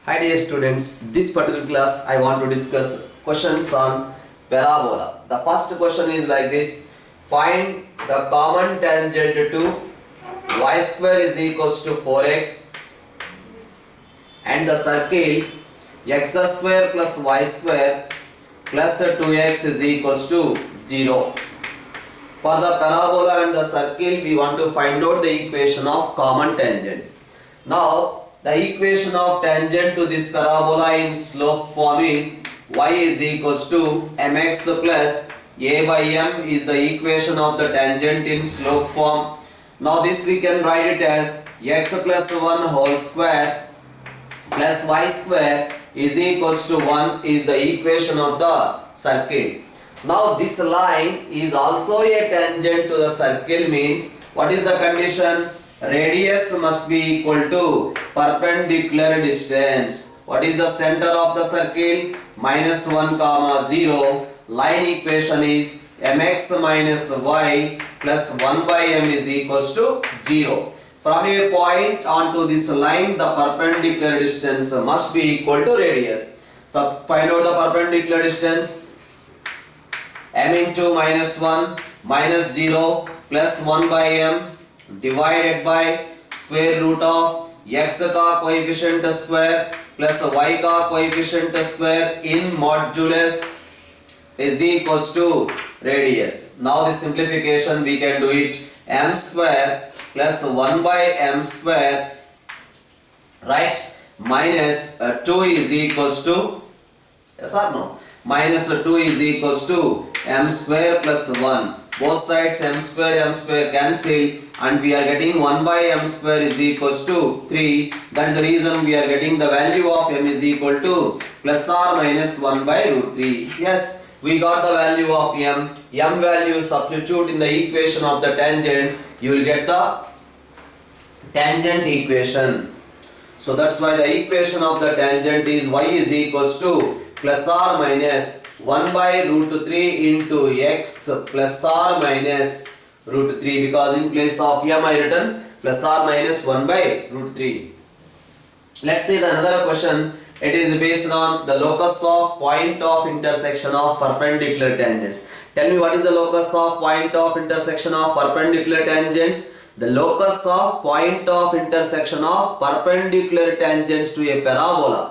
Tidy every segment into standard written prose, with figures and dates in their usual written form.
Hi dear students, this particular class I want to discuss questions on parabola. The first question is like this: find the common tangent to y square is equals to 4x and the circle x square plus y square plus 2x is equals to 0. For the parabola and the circle we want to find out the equation of common tangent. Now the equation of tangent to this parabola in slope form is y is equals to mx plus a by m is the equation of the tangent in slope form. Now this we can write it as x plus 1 whole square plus y square is equals to 1 is the equation of the circle. Now this line is also a tangent to the circle, means what is the condition? Radius must be equal to perpendicular distance. What is the center of the circle? -1, 0. Line equation is mx minus y plus 1 by m is equals to 0. From a point onto this line, the perpendicular distance must be equal to radius. So find out the perpendicular distance. M into -1 minus 0 plus 1 by m divided by square root of x का coefficient square plus y का coefficient square in modulus is equals to radius. Now the simplification we can do it: m square plus 1 by m square, right, minus 2 is equals to, yes or no, minus 2 is equals to m square plus 1. Both sides m square cancel and we are getting 1 by m square is equals to 3. That is the reason we are getting the value of m is equal to plus or minus 1 by root 3. Yes, we got the value of m. M value substitute in the equation of the tangent, you will get the tangent equation. So that's why the equation of the tangent is y is equals to plus or minus 1 by root 3 into x plus or minus root 3, because in place of m I written plus or minus 1 by root 3. Let's see the another question. It is based on the locus of point of intersection of perpendicular tangents. Tell me, what is the locus of point of intersection of perpendicular tangents? The locus of point of intersection of perpendicular tangents to a parabola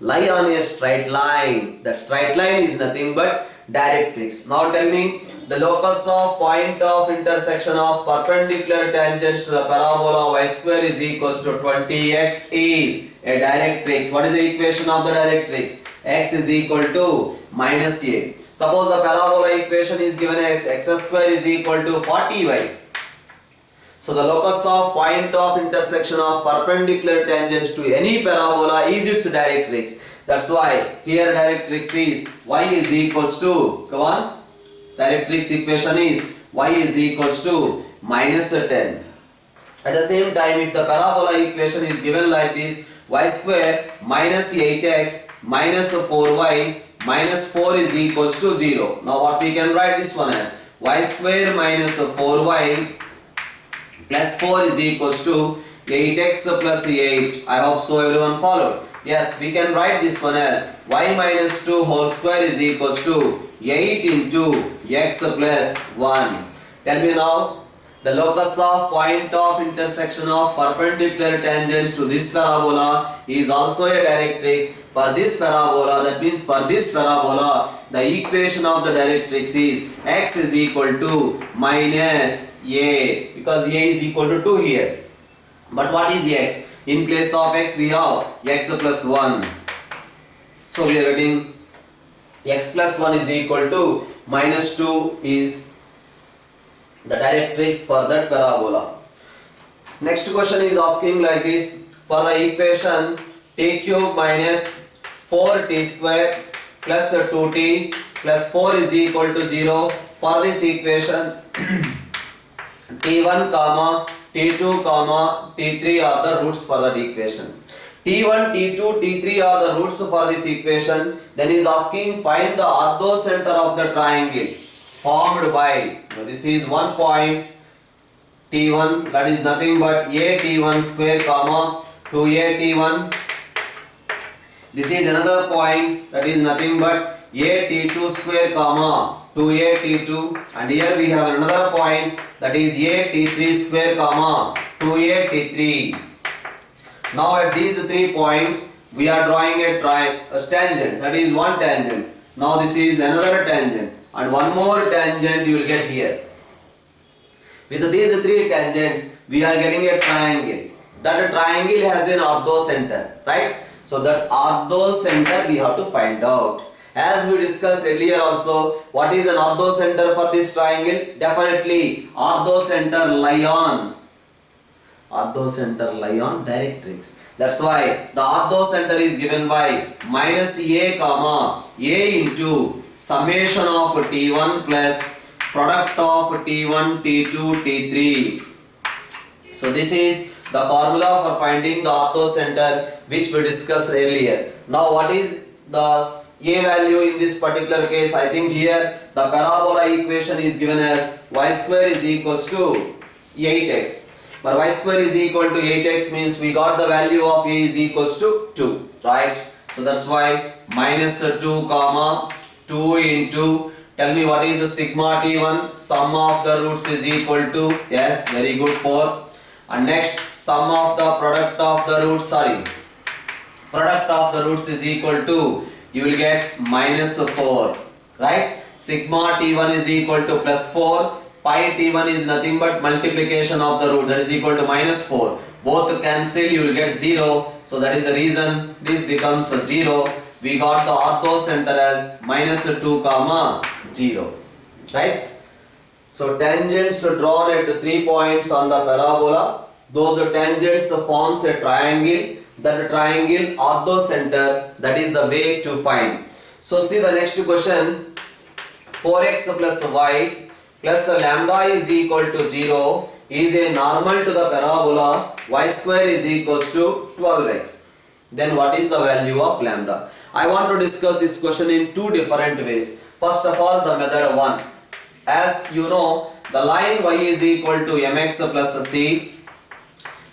lie on a straight line. That straight line is nothing but directrix. Now tell me, the locus of point of intersection of perpendicular tangents to the parabola y square is equals to 20x is a directrix. What is the equation of the directrix? X is equal to minus a. Suppose the parabola equation is given as x square is equal to 40y. So the locus of point of intersection of perpendicular tangents to any parabola is its directrix. That's why here directrix is y is equals to, come on, directrix equation is y is equals to minus 10. At the same time, if the parabola equation is given like this, y square minus 8x minus 4y minus 4 is equals to 0. Now what we can write this one as y square minus 4y plus 4 is equals to 8x plus 8. I hope so everyone followed. Yes, we can write this one as y minus 2 whole square is equals to 8 into x plus 1. Tell me now, the locus of point of intersection of perpendicular tangents to this parabola is also a directrix. For this parabola, that means for this parabola, the equation of the directrix is x is equal to minus a, because a is equal to 2 here. But what is x? In place of x we have x plus 1. So we are getting x plus 1 is equal to minus 2 is the directrix for that parabola. Next question is asking like this: for the equation t cube minus 4t square plus 2t plus 4 is equal to 0. For this equation t1 comma t2 comma t3 are the roots for that equation. t1 t2 t3 are the roots for this equation. Then is asking find the orthocenter of the triangle formed by, this is one point t1, that is nothing but a t1 square comma 2a t1 This is another point, that is nothing but at2 square comma 2at2, and here we have another point, that is at3 square comma 2at3. Now at these 3 points we are drawing a tangent, that is one tangent. Now this is another tangent and one more tangent you will get here. With these 3 tangents we are getting a triangle. That triangle has an orthocenter, right? So that orthocenter we have to find out. As we discussed earlier also, what is an orthocenter for this triangle? Definitely orthocenter lie on directrix. That's why the orthocenter is given by minus a comma a into summation of t1 plus product of t1, t2, t3. So this is the formula for finding the orthocenter which we discussed earlier. Now what is the a value in this particular case? I think here the parabola equation is given as y square is equals to 8x. But y square is equal to 8x means we got the value of a is equals to 2, right? So that's why minus 2 comma 2 into, tell me what is the sigma t1, sum of the roots is equal to, yes, very good, 4. And next sum of the product of the roots, product of the roots is equal to, you will get minus 4, right? Sigma t1 is equal to plus 4, pi t1 is nothing but multiplication of the root, that is equal to minus 4. Both cancel, you will get 0. So that is the reason this becomes 0. We got the orthocenter as minus 2 comma 0, right? So tangents drawn at 3 points on the parabola, those tangents forms a triangle. That triangle orthocenter, that is the way to find. So see the next question, 4x plus y plus lambda is equal to 0 is a normal to the parabola y square is equals to 12x. Then what is the value of lambda? I want to discuss this question in 2 different ways. First of all, the method 1. As you know, the line y is equal to mx plus c.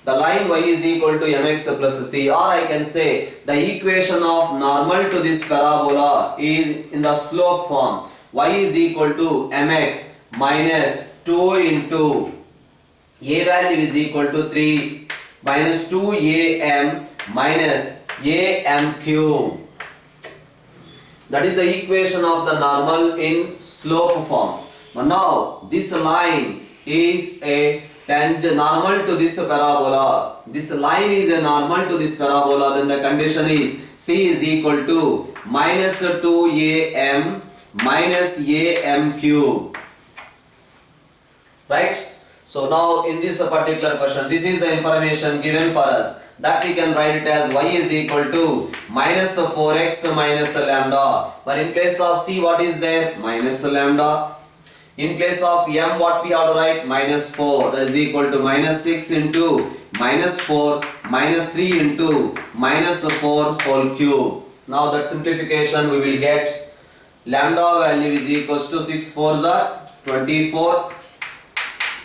The line y is equal to mx plus c, or I can say the equation of normal to this parabola is in the slope form. Y is equal to mx minus 2 into a value is equal to 3 minus 2am minus am cube. That is the equation of the normal in slope form. But now this line is a tangent normal to this parabola. This line is a normal to this parabola. Then the condition is c is equal to minus 2am minus am cube. Right? So now in this particular question, this is the information given for us, that we can write it as y is equal to minus 4x minus lambda. But in place of c, what is there? Minus lambda. In place of m, what we have to write? Minus 4. That is equal to minus 6 into minus 4 minus 3 into minus 4 whole cube. Now that simplification we will get lambda value is equals to 6 4s are 24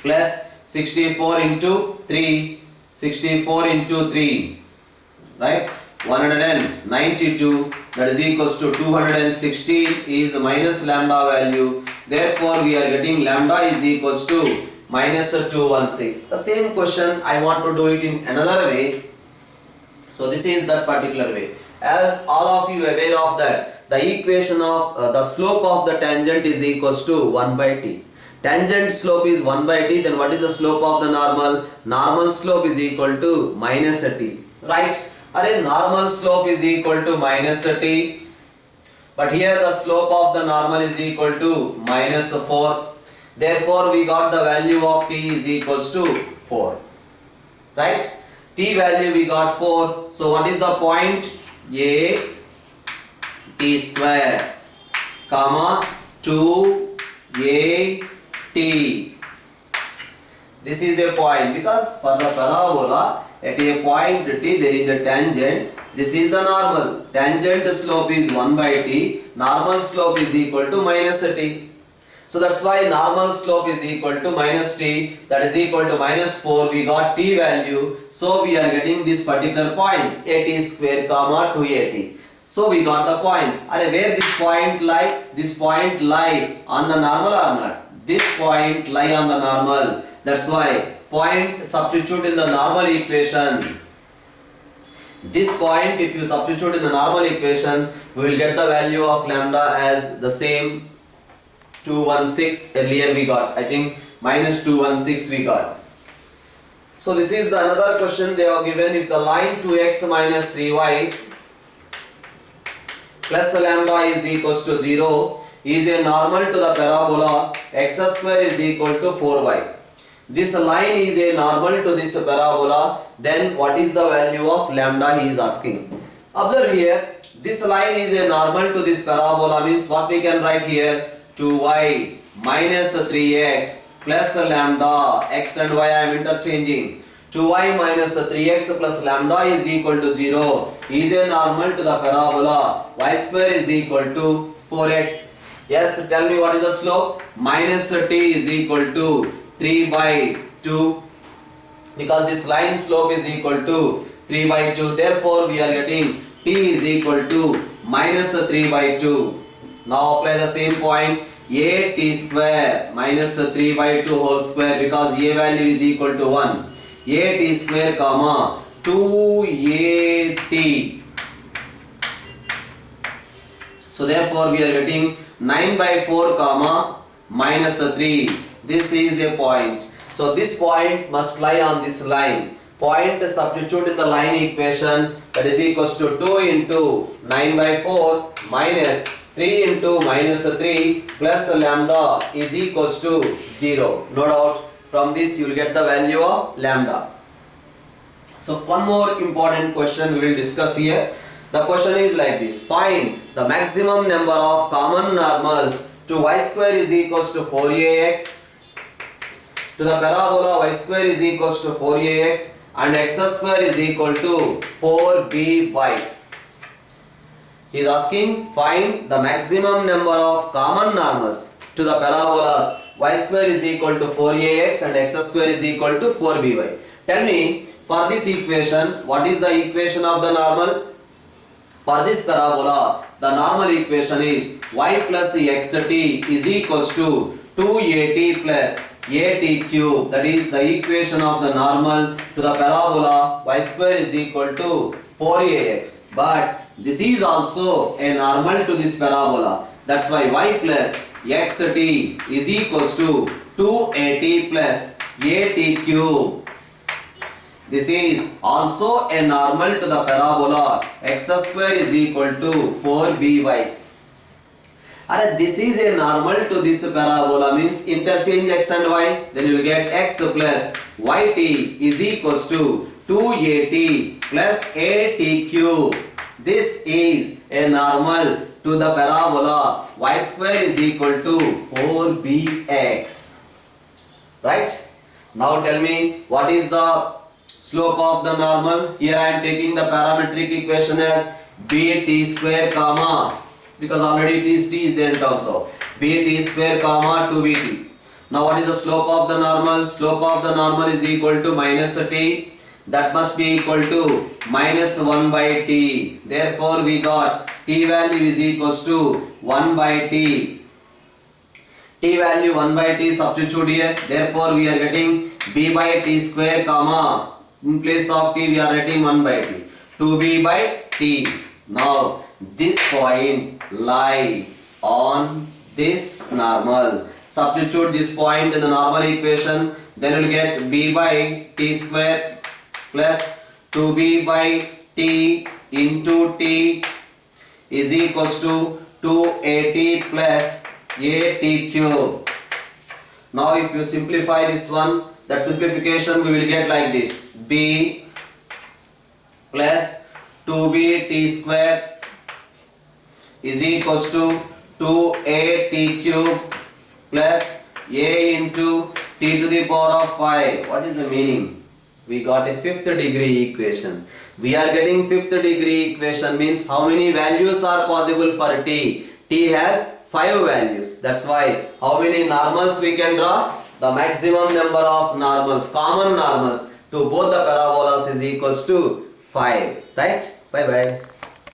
plus 64 into 3, 64 into 3, right? 192, that is equals to 216 is minus lambda value. Therefore, we are getting lambda is equals to minus 216. The same question I want to do it in another way. So this is that particular way. As all of you aware of that, the equation of the slope of the tangent is equals to 1 by t. Tangent slope is 1 by t, then what is the slope of the normal? Normal slope is equal to minus t, right? Or normal slope is equal to minus t, but here the slope of the normal is equal to minus 4. Therefore, we got the value of t is equals to 4, right? T value we got 4. So what is the point? A t square comma 2 a t. This is a point, because for the parabola at a point t there is a tangent. This is the normal. Tangent slope is 1 by t. Normal slope is equal to minus t. So that's why normal slope is equal to minus t. That is equal to minus 4. We got t value. So we are getting this particular point, a t square comma 2 a t. So we got the point. Where this point lie? This point lie on the normal or not? This point lie on the normal. That's why point substitute in the normal equation. This point, if you substitute in the normal equation, we will get the value of lambda as the same 216. Earlier we got, I think, minus 216 we got. So this is the another question they have given. If the line 2x minus 3y plus lambda is equals to 0 is a normal to the parabola x square is equal to 4y. This line is a normal to this parabola, then what is the value of lambda he is asking. Observe here, this line is a normal to this parabola, means what we can write here, 2y minus 3x plus lambda, x and y I am interchanging. 2y minus 3x plus lambda is equal to 0 is a normal to the parabola y square is equal to 4x. Yes, tell me what is the slope? Minus t is equal to 3 by 2, because this line slope is equal to 3 by 2. Therefore, we are getting t is equal to minus 3 by 2. Now apply the same point. A t square minus 3 by 2 whole square, because a value is equal to 1. A t square comma 2at. So therefore we are getting 9 by 4 comma minus 3. This is a point. So this point must lie on this line. Point substitute in the line equation, that is equals to 2 into 9 by 4 minus 3 into minus 3 plus lambda is equals to 0. No doubt, from this you will get the value of lambda. So one more important question we will discuss here. The question is like this: find the maximum number of common normals to y square is equals to 4ax, to the parabola y square is equals to 4ax and x square is equal to 4by. He is asking find the maximum number of common normals to the parabolas y square is equal to 4ax and x square is equal to 4by. Tell me, for this equation, what is the equation of the normal? For this parabola, the normal equation is y plus xt is equals to 2at plus at cube. That is the equation of the normal to the parabola y square is equal to 4ax. But this is also a normal to this parabola. That's why y plus xt is equals to 2at plus at cube. This is also a normal to the parabola x square is equal to 4by. And this is a normal to this parabola, means interchange x and y, then you will get x plus yt is equals to 2at plus at cube. This is a normal to the parabola y square is equal to 4bx. Right? Now tell me, what is the slope of the normal? Here I am taking the parametric equation as bt square comma, because already t is there in terms of bt square comma 2bt. Now what is the slope of the normal? Slope of the normal is equal to minus t. That must be equal to minus 1 by t. Therefore we got t value is equals to 1 by t. T value 1 by t substitute here. Therefore we are getting b by t square comma, in place of t we are writing 1 by t, 2b by t. Now this point lie on this normal. Substitute this point in the normal equation, then we will get b by t square plus 2b by t into t is equals to 2at plus at cube. Now if you simplify this one, that simplification we will get like this: b plus 2b t square is equals to 2at cube plus a into t to the power of 5. What is the meaning? We got a fifth degree equation. We are getting fifth degree equation, means how many values are possible for t? T has 5 values. That's why how many normals we can draw? The maximum number of normals, common normals to both the parabolas is equals to 5. Right? Bye bye.